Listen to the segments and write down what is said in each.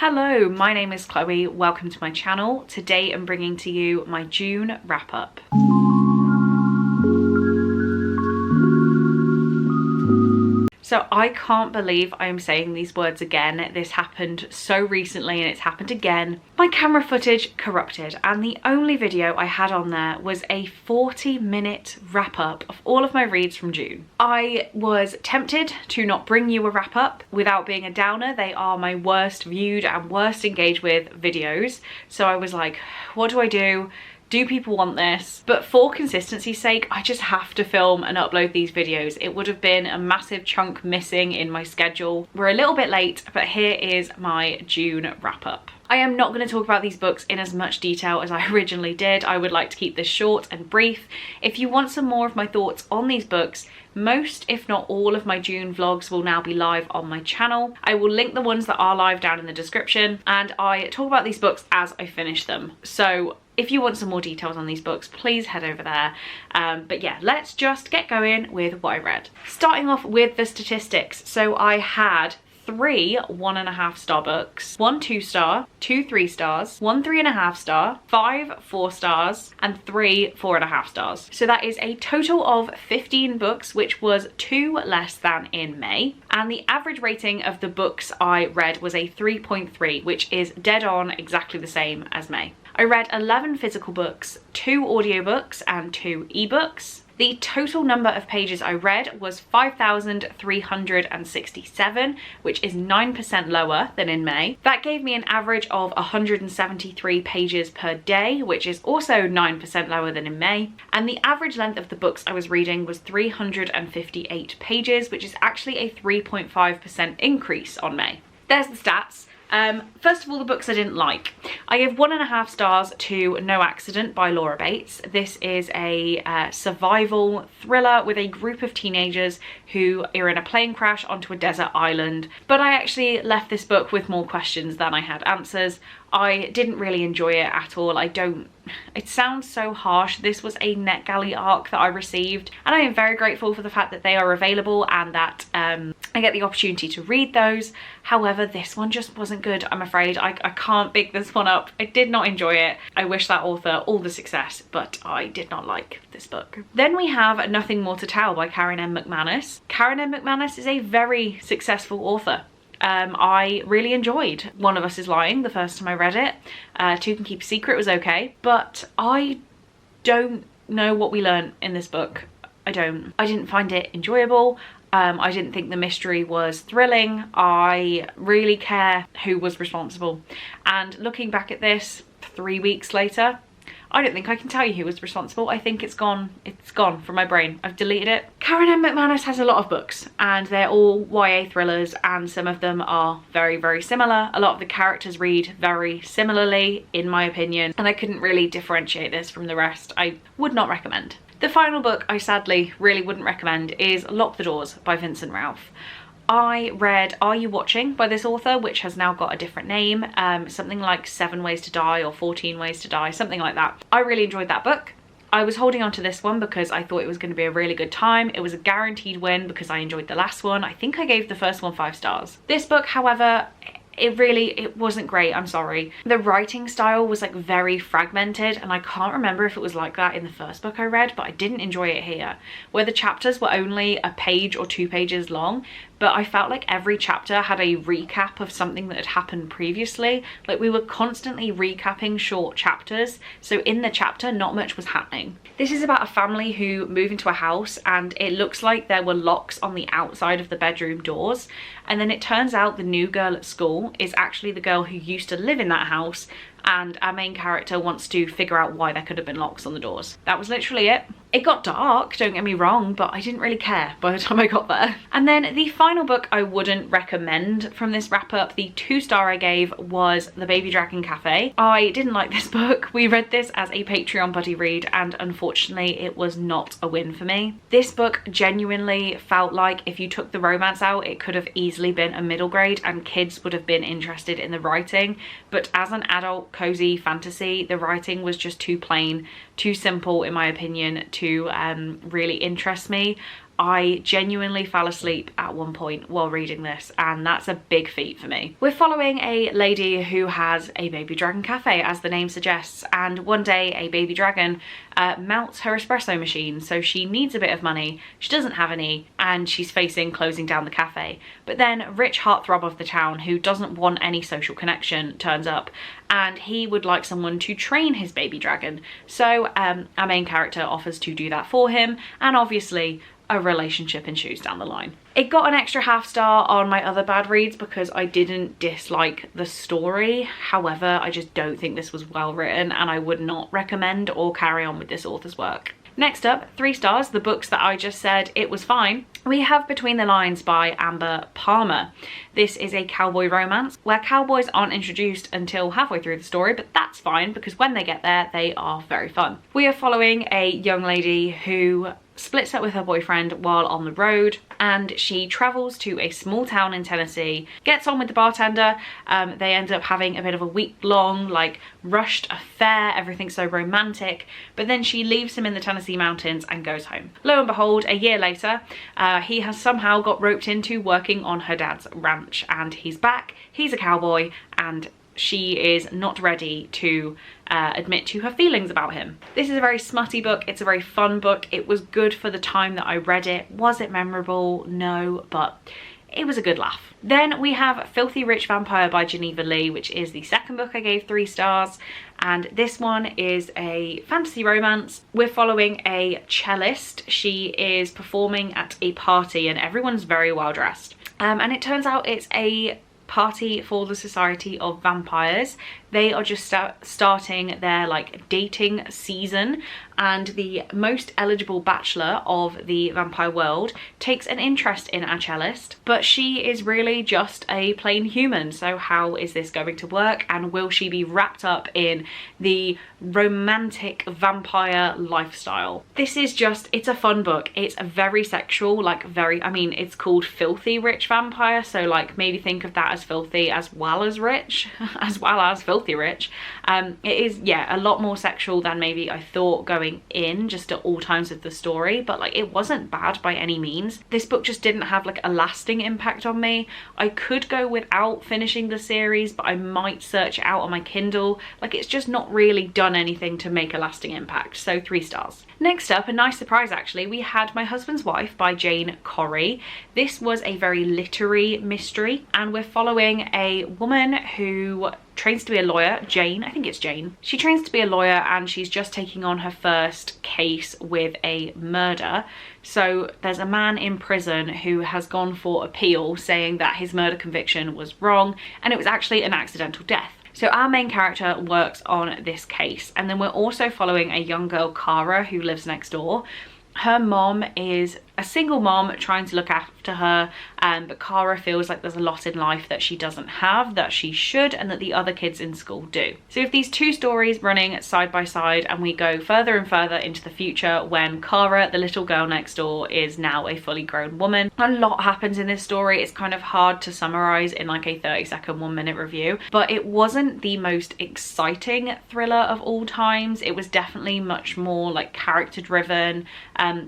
Hello, my name is Chloe. Welcome to my channel. Today I'm bringing to you my June wrap up. So I can't believe I am saying these words again. This happened so recently and it's happened again. My camera footage corrupted and the only video I had on there was a 40-minute wrap up of all of my reads from June. I was tempted to not bring you a wrap up without being a downer. They are my worst viewed and worst engaged with videos. So I was like, what do I do? Do people want this? But for consistency's sake, I just have to film and upload these videos. It would have been a massive chunk missing in my schedule. We're a little bit late, but here is my June wrap up. I am not going to talk about these books in as much detail as I originally did. I would like to keep this short and brief. If you want some more of my thoughts on these books, most, if not all, of my June vlogs will now be live on my channel. I will link the ones that are live down in the description, and I talk about these books as I finish them. So if you want some more details on these books, please head over there. But yeah, let's just get going with what I read. Starting off with the statistics. So I had 3 1.5 star books, 1 2 star, 2 3 stars, 1 3.5 star, 5 4 stars, and 3 4.5 stars. So that is a total of 15 books, which was 2 less than in May. And the average rating of the books I read was a 3.3, which is dead on exactly the same as May. I read 11 physical books, 2 audiobooks, and 2 ebooks. The total number of pages I read was 5,367, which is 9% lower than in May. That gave me an average of 173 pages per day, which is also 9% lower than in May. And the average length of the books I was reading was 358 pages, which is actually a 3.5% increase on May. There's the stats. First of all, the books I didn't like. I gave 1.5 stars to No Accident by Laura Bates. This is a survival thriller with a group of teenagers who are in a plane crash onto a desert island. But I actually left this book with more questions than I had answers. I didn't really enjoy it at all. It sounds so harsh. This was a NetGalley arc that I received, and I am very grateful for the fact that they are available and that I get the opportunity to read those. However, this one just wasn't good, I'm afraid. I can't big this one up. I did not enjoy it. I wish that author all the success, but I did not like this book. Then we have Nothing More to Tell by Karen M. McManus. Karen M. McManus is a very successful author. I really enjoyed One of Us is Lying the first time I read it. Two Can Keep a Secret was okay, but I don't know what we learned in this book. I didn't find it enjoyable. I didn't think the mystery was thrilling. I really care who was responsible. And looking back at this 3 weeks later, I don't think I can tell you who was responsible. I think it's gone from my brain. I've deleted it. Karen M. McManus has a lot of books and they're all YA thrillers, and some of them are very, very similar. A lot of the characters read very similarly, in my opinion, and I couldn't really differentiate this from the rest. I would not recommend. The final book I sadly really wouldn't recommend is Lock the Doors by Vincent Ralph. I read Are You Watching by this author, which has now got a different name, something like 7 Ways to Die or 14 Ways to Die, something like that. I really enjoyed that book. I was holding on to this one because I thought it was going to be a really good time. It was a guaranteed win because I enjoyed the last one. I think I gave the first one 5 stars. This book, however, it wasn't great, I'm sorry. The writing style was like very fragmented, and I can't remember if it was like that in the first book I read, but I didn't enjoy it here, where the chapters were only a page or 2 pages long, but I felt like every chapter had a recap of something that had happened previously. Like we were constantly recapping short chapters, so in the chapter not much was happening. This is about a family who move into a house and it looks like there were locks on the outside of the bedroom doors, and then it turns out the new girl at school is actually the girl who used to live in that house, and our main character wants to figure out why there could have been locks on the doors. That was literally it. It got dark, don't get me wrong, but I didn't really care by the time I got there. And then the final book I wouldn't recommend from this wrap up, the 2 star I gave, was The Baby Dragon Cafe. I didn't like this book. We read this as a Patreon buddy read, and unfortunately it was not a win for me. This book genuinely felt like if you took the romance out, it could have easily been a middle grade and kids would have been interested in the writing. But as an adult cozy fantasy, the writing was just too plain, too simple in my opinion to really interest me. I genuinely fell asleep at one point while reading this, and that's a big feat for me. We're following a lady who has a baby dragon cafe, as the name suggests, and one day a baby dragon melts her espresso machine, so she needs a bit of money. She doesn't have any, and she's facing closing down the cafe. But then rich heartthrob of the town, who doesn't want any social connection, turns up, and he would like someone to train his baby dragon. So our main character offers to do that for him, and obviously a relationship ensues down the line. It got an extra half star on my other bad reads because I didn't dislike the story. However, I just don't think this was well written, and I would not recommend or carry on with this author's work. Next up, 3 stars, the books that I just said it was fine. We have Between the Lines by Amber Palmer. This is a cowboy romance where cowboys aren't introduced until halfway through the story, but that's fine because when they get there, they are very fun. We are following a young lady who splits up with her boyfriend while on the road, and she travels to a small town in Tennessee, gets on with the bartender. They end up having a bit of a week-long, like, rushed affair. Everything's so romantic, but then she leaves him in the Tennessee mountains and goes home. Lo and behold, a year later, he has somehow got roped into working on her dad's ranch, and he's back. He's a cowboy, and she is not ready to admit to her feelings about him. This is a very smutty book. It's a very fun book. It was good for the time that I read it. Was it memorable? No, but it was a good laugh. Then we have Filthy Rich Vampire by Geneva Lee, which is the second book I gave 3 stars. And this one is a fantasy romance. We're following a cellist. She is performing at a party and everyone's very well dressed. And it turns out it's a party for the Society of Vampires. They are just starting their like dating season, and the most eligible bachelor of the vampire world takes an interest in our cellist, but she is really just a plain human. So how is this going to work, and will she be wrapped up in the romantic vampire lifestyle? This is just, it's a fun book. It's a very sexual, like I mean, it's called Filthy Rich Vampire, so like maybe think of that as filthy as well as rich, as well as filthy rich. It is, yeah, a lot more sexual than maybe I thought going in, just at all times of the story, but like it wasn't bad by any means. This book just didn't have like a lasting impact on me. I could go without finishing the series, but I might search it out on my Kindle. Like it's just not really done anything to make a lasting impact, so 3 stars. Next up, a nice surprise actually, we had My Husband's Wife by Jane Corrie. This was a very literary mystery, and we're following a woman who trains to be a lawyer. Jane, I think it's Jane. She trains to be a lawyer, and she's just taking on her first case with a murder. So there's a man in prison who has gone for appeal, saying that his murder conviction was wrong and it was actually an accidental death. So our main character works on this case, and then we're also following a young girl, Cara, who lives next door. Her mom is a single mom trying to look after her, but Cara feels like there's a lot in life that she doesn't have, that she should, and that the other kids in school do. So if these 2 stories running side by side, and we go further and further into the future when Cara, the little girl next door, is now a fully grown woman. A lot happens in this story. It's kind of hard to summarize in like a 30-second 1-minute review, but it wasn't the most exciting thriller of all times. It was definitely much more like character driven.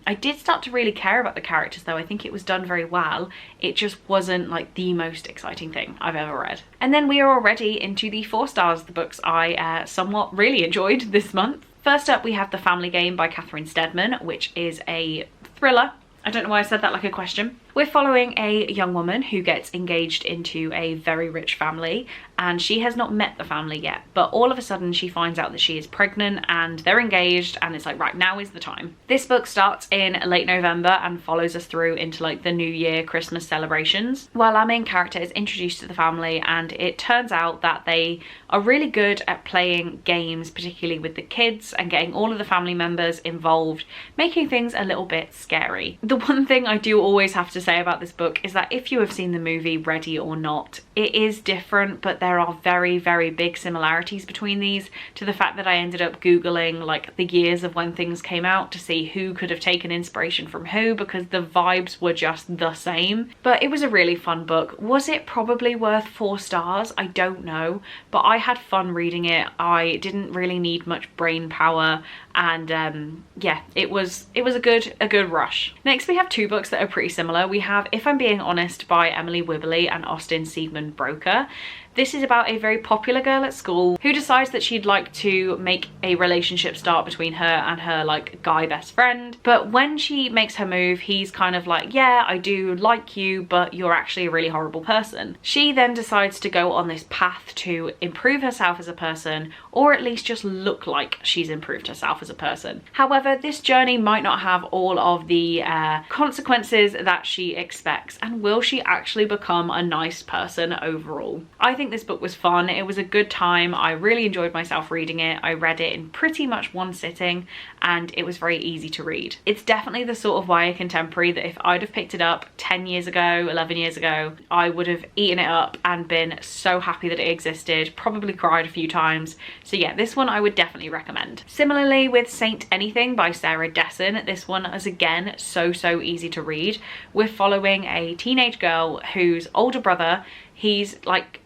I did start to really care about the characters though. I think it was done very well. It just wasn't like the most exciting thing I've ever read. And then we are already into the 4 stars, the books I somewhat really enjoyed this month. First up, we have The Family Game by Catherine Steadman, which is a thriller. I don't know why I said that like a question. We're following a young woman who gets engaged into a very rich family, and she has not met the family yet, but all of a sudden she finds out that she is pregnant and they're engaged, and it's like, right, now is the time. This book starts in late November and follows us through into like the New Year Christmas celebrations, while our main character is introduced to the family, and it turns out that they are really good at playing games, particularly with the kids, and getting all of the family members involved, making things a little bit scary. The one thing I do always have to say about this book is that if you have seen the movie Ready or Not, it is different, but there are very, very big similarities between these, to the fact that I ended up Googling like the years of when things came out to see who could have taken inspiration from who, because the vibes were just the same. But it was a really fun book. Was it probably worth 4 stars? I don't know, but I had fun reading it. I didn't really need much brain power, and yeah, it was a good rush. Next we have 2 books that are pretty similar. We have If I'm Being Honest by Emily Wibberley and Austin Siegmund Broker. This is about a very popular girl at school who decides that she'd like to make a relationship start between her and her like guy best friend. But when she makes her move, he's kind of like, yeah, I do like you, but you're actually a really horrible person. She then decides to go on this path to improve herself as a person, or at least just look like she's improved herself as a person. However, this journey might not have all of the consequences that she expects, and will she actually become a nice person overall? I think this book was fun. It was a good time. I really enjoyed myself reading it. I read it in pretty much one sitting, and it was very easy to read. It's definitely the sort of YA contemporary that if I'd have picked it up 10 years ago, 11 years ago, I would have eaten it up and been so happy that it existed, probably cried a few times. So yeah, this one I would definitely recommend. Similarly with Saint Anything by Sarah Dessen, this one is again so easy to read. We're following a teenage girl whose older brother, he's like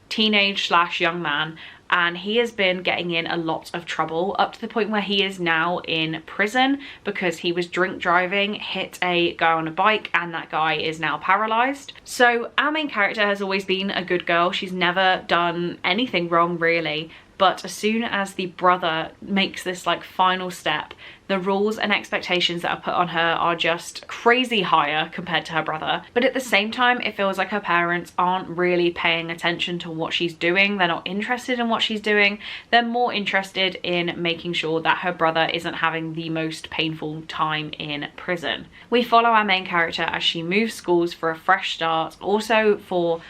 teenage / young man, and he has been getting in a lot of trouble, up to the point where he is now in prison because he was drink driving, hit a guy on a bike, and that guy is now paralyzed. So our main character has always been a good girl. She's never done anything wrong really, but as soon as the brother makes this like final step, the rules and expectations that are put on her are just crazy higher compared to her brother. But at the same time, it feels like her parents aren't really paying attention to what she's doing. They're not interested in what she's doing. They're more interested in making sure that her brother isn't having the most painful time in prison. We follow our main character as she moves schools for a fresh start, also from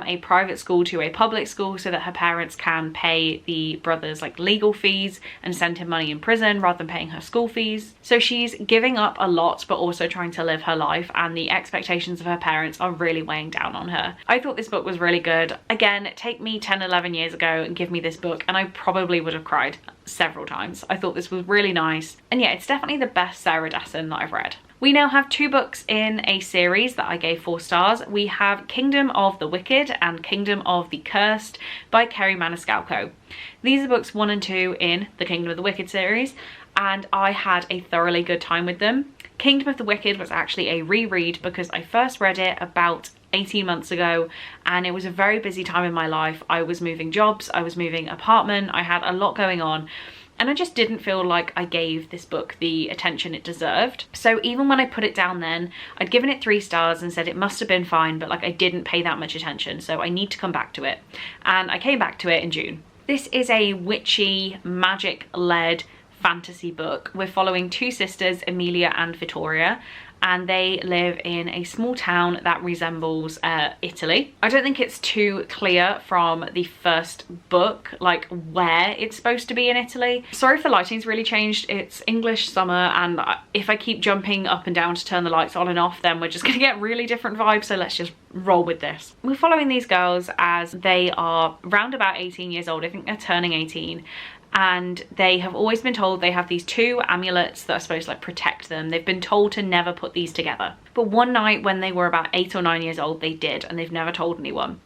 a private school to a public school, so that her parents can pay the brother's like legal fees and send him money in prison rather than paying her school fees. So she's giving up a lot, but also trying to live her life, and the expectations of her parents are really weighing down on her. I thought this book was really good. Again, take me 10, 11 years ago and give me this book and I probably would have cried several times. I thought this was really nice, and yeah, it's definitely the best Sarah Dessen that I've read. We now have 2 books in a series that I gave 4 stars. We have Kingdom of the Wicked and Kingdom of the Cursed by Kerri Maniscalco. These are books 1 and 2 in the Kingdom of the Wicked series, and I had a thoroughly good time with them. Kingdom of the Wicked was actually a reread because I first read it about 18 months ago, and it was a very busy time in my life. I was moving jobs, I was moving apartment, I had a lot going on, and I just didn't feel like I gave this book the attention it deserved. So even when I put it down then, I'd given it 3 stars and said it must have been fine, but like I didn't pay that much attention, so I need to come back to it. And I came back to it in June. This is a witchy, magic-led fantasy book. We're following 2 sisters, Emilia and Vittoria, and they live in a small town that resembles Italy. I don't think it's too clear from the first book like where it's supposed to be in Italy. Sorry if the lighting's really changed. It's English summer, and if I keep jumping up and down to turn the lights on and off, then we're just gonna get really different vibes, so let's just roll with this. We're following these girls as they are round about 18 years old. I think they're turning 18. And they have always been told they have these 2 amulets that are supposed to like protect them. They've been told to never put these together. But one night when they were about 8 or 9 years old, they did, and they've never told anyone.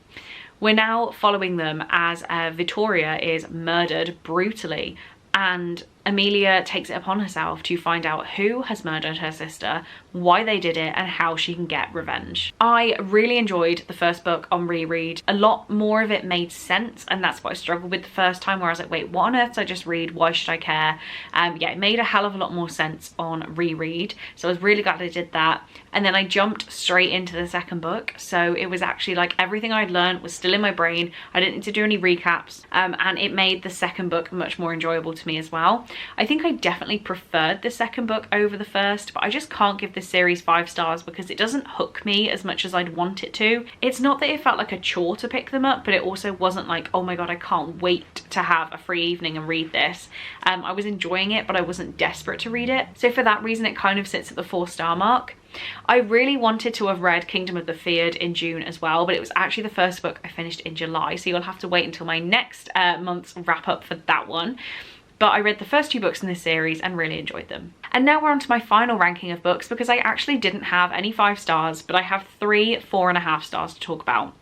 We're now following them as Vittoria is murdered brutally, and Emilia takes it upon herself to find out who has murdered her sister, why they did it, and how she can get revenge. I really enjoyed the first book on reread. A lot more of it made sense, and that's what I struggled with the first time, where I was like, wait, what on earth did I just read? Why should I care? Yeah, it made a hell of a lot more sense on reread, so I was really glad I did that. And then I jumped straight into the second book, so it was actually like everything I'd learned was still in my brain. I didn't need to do any recaps, and it made the second book much more enjoyable to me as well. I think I definitely preferred the second book over the first, but I just can't give this series 5 stars because it doesn't hook me as much as I'd want it to. It's not that it felt like a chore to pick them up, but it also wasn't like, oh my god, I can't wait to have a free evening and read this. I was enjoying it, but I wasn't desperate to read it. So for that reason, it kind of sits at the 4-star mark. I really wanted to have read Kingdom of the Feared in June as well, but it was actually the first book I finished in July, so you'll have to wait until my next month's wrap up for that one. But I read the first 2 books in this series and really enjoyed them. And now we're on to my final ranking of books, because I actually didn't have any 5 stars, but I have 3 4.5 stars to talk about.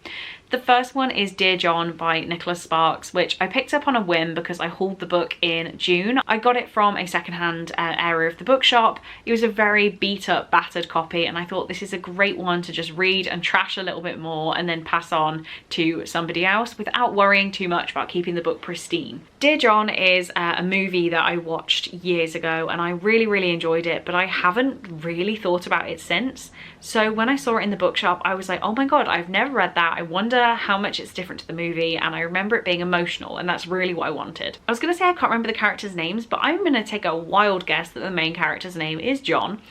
The first one is Dear John by Nicholas Sparks, which I picked up on a whim because I hauled the book in June. I got it from a secondhand area of the bookshop. It was a very beat up, battered copy, and I thought this is a great one to just read and trash a little bit more and then pass on to somebody else without worrying too much about keeping the book pristine. Dear John is a movie that I watched years ago and I really enjoyed it, but I haven't really thought about it since. So when I saw it in the bookshop, I was like, oh my god, I've never read that. I wonder how much it's different to the movie, and I remember it being emotional, and that's really what I wanted. I was gonna say I can't remember the characters' names, but I'm gonna take a wild guess that the main character's name is John.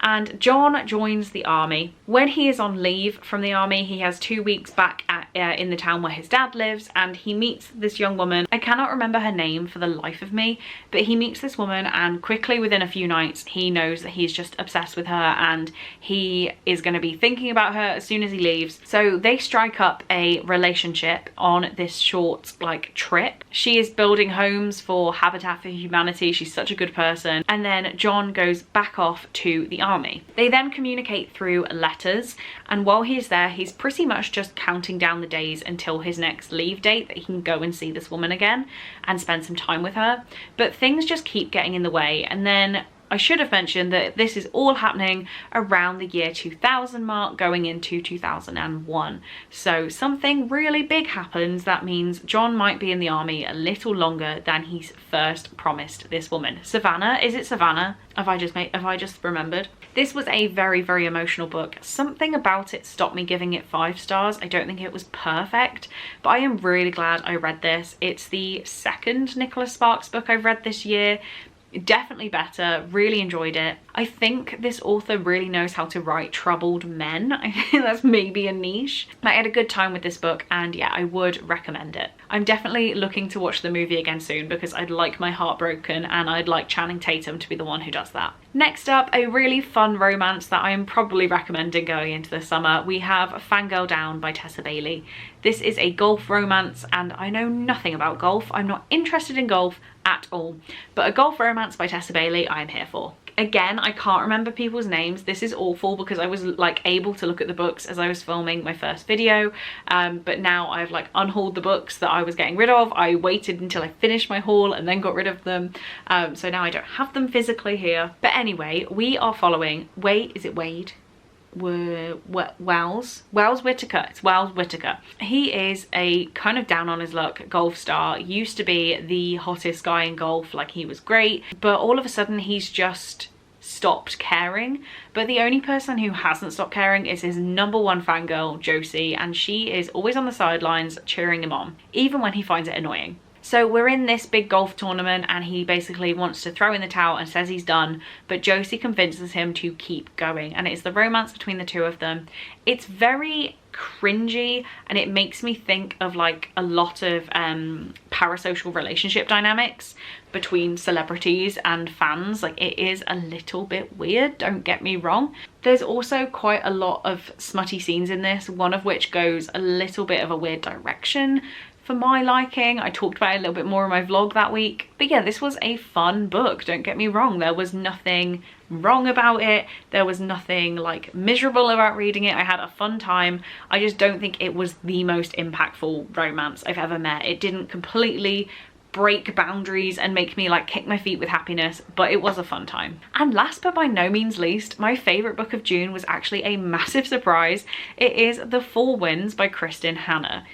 And John joins the army. When he is on leave from the army, he has 2 weeks back at, in the town where his dad lives, and he meets this young woman. I cannot remember her name for the life of me, but he meets this woman, and quickly within a few nights he knows that he's just obsessed with her and he is going to be thinking about her as soon as he leaves. So they strike up a relationship on this short trip. She is building homes for Habitat for Humanity. She's such a good person. And then John goes back off to the army. They then communicate through letters, and while he's there, he's pretty much just counting down the days until his next leave date that he can go and see this woman again and spend some time with her. But things just keep getting in the way, and then I should have mentioned that this is all happening around the year 2000 mark, going into 2001. So something really big happens that means John might be in the army a little longer than he's first promised this woman. Savannah, is it Savannah? Have I just remembered? This was a very emotional book. Something about it stopped me giving it 5 stars. I don't think it was perfect, but I am really glad I read this. It's the second Nicholas Sparks book I've read this year. Definitely better, really enjoyed it. I think this author really knows how to write troubled men. I think that's maybe a niche. I had a good time with this book, and yeah, I would recommend it. I'm definitely looking to watch the movie again soon because I'd like my heart broken, and I'd like Channing Tatum to be the one who does that. Next up, a really fun romance that I am probably recommending going into the summer. We have Fang Girl Down by Tessa Bailey. This is a golf romance, and I know nothing about golf. I'm not interested in golf at all, but a golf romance by Tessa Bailey I'm here for. Again, I can't remember people's names. This is awful because I was able to look at the books as I was filming my first video, but now I've unhauled the books that I was getting rid of. I waited until I finished my haul and then got rid of them, so now I don't have them physically here. But anyway, we are following is it Wade? Wells Whitaker. It's Wells Whitaker. He is a kind of down on his luck golf star. Used to be the hottest guy in golf, he was great, but all of a sudden he's just stopped caring. But the only person who hasn't stopped caring is his #1 fangirl, Josie, and she is always on the sidelines cheering him on, even when he finds it annoying. So we're in this big golf tournament and he basically wants to throw in the towel and says he's done, but Josie convinces him to keep going, and it's the romance between the two of them. It's very cringy and it makes me think of a lot of parasocial relationship dynamics between celebrities and fans. It is a little bit weird, don't get me wrong. There's also quite a lot of smutty scenes in this, one of which goes a little bit of a weird direction for my liking. I talked about it a little bit more in my vlog that week. But yeah, this was a fun book, don't get me wrong. There was nothing wrong about it. There was nothing miserable about reading it. I had a fun time. I just don't think it was the most impactful romance I've ever met. It didn't completely break boundaries and make me kick my feet with happiness, but it was a fun time. And last but by no means least, my favorite book of June was actually a massive surprise. It is The Four Winds by Kristen Hanna.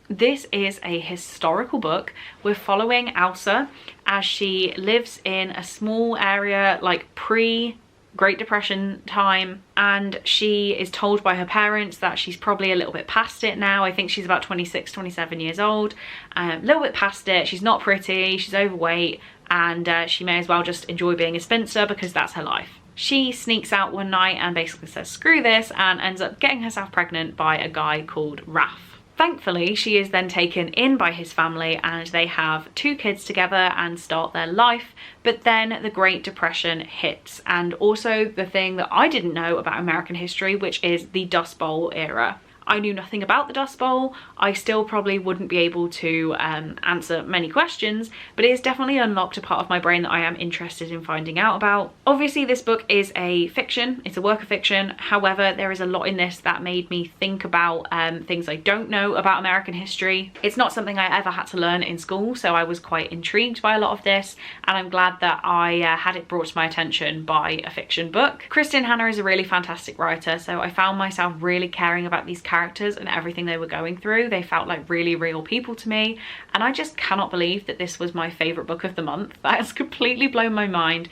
This is a historical book. We're following Elsa as she lives in a small area pre-Great Depression time, and she is told by her parents that she's probably a little bit past it now. I think she's about 26, 27 years old, a little bit past it. She's not pretty, she's overweight, and she may as well just enjoy being a spinster because that's her life. She sneaks out one night and basically says screw this and ends up getting herself pregnant by a guy called Raph. Thankfully, she is then taken in by his family and they have 2 kids together and start their life. But then the Great Depression hits, and also the thing that I didn't know about American history, which is the Dust Bowl era. I knew nothing about the Dust Bowl. I still probably wouldn't be able to answer many questions, but it has definitely unlocked a part of my brain that I am interested in finding out about. Obviously, this book is a fiction, it's a work of fiction. However, there is a lot in this that made me think about things I don't know about American history. It's not something I ever had to learn in school, so I was quite intrigued by a lot of this, and I'm glad that I had it brought to my attention by a fiction book. Kristin Hannah is a really fantastic writer, so I found myself really caring about these characters and everything they were going through. They felt like really real people to me, and I just cannot believe that this was my favorite book of the month. That has completely blown my mind.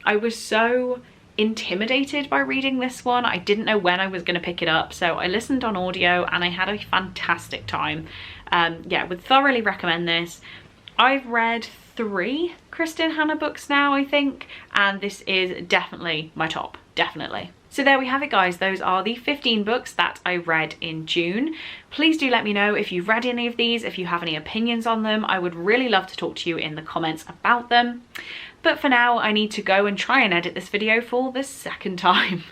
I was so intimidated by reading this one. I didn't know when I was going to pick it up, so I listened on audio and I had a fantastic time. Yeah, would thoroughly recommend this. I've read 3 Kristin Hannah books now, I think, and this is definitely my top, definitely. So there we have it, guys. Those are the 15 books that I read in June. Please do let me know if you've read any of these, if you have any opinions on them. I would really love to talk to you in the comments about them. But for now, I need to go and try and edit this video for the 2nd time.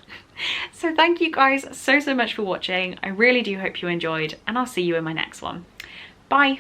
So thank you guys so much for watching. I really do hope you enjoyed, and I'll see you in my next one. Bye.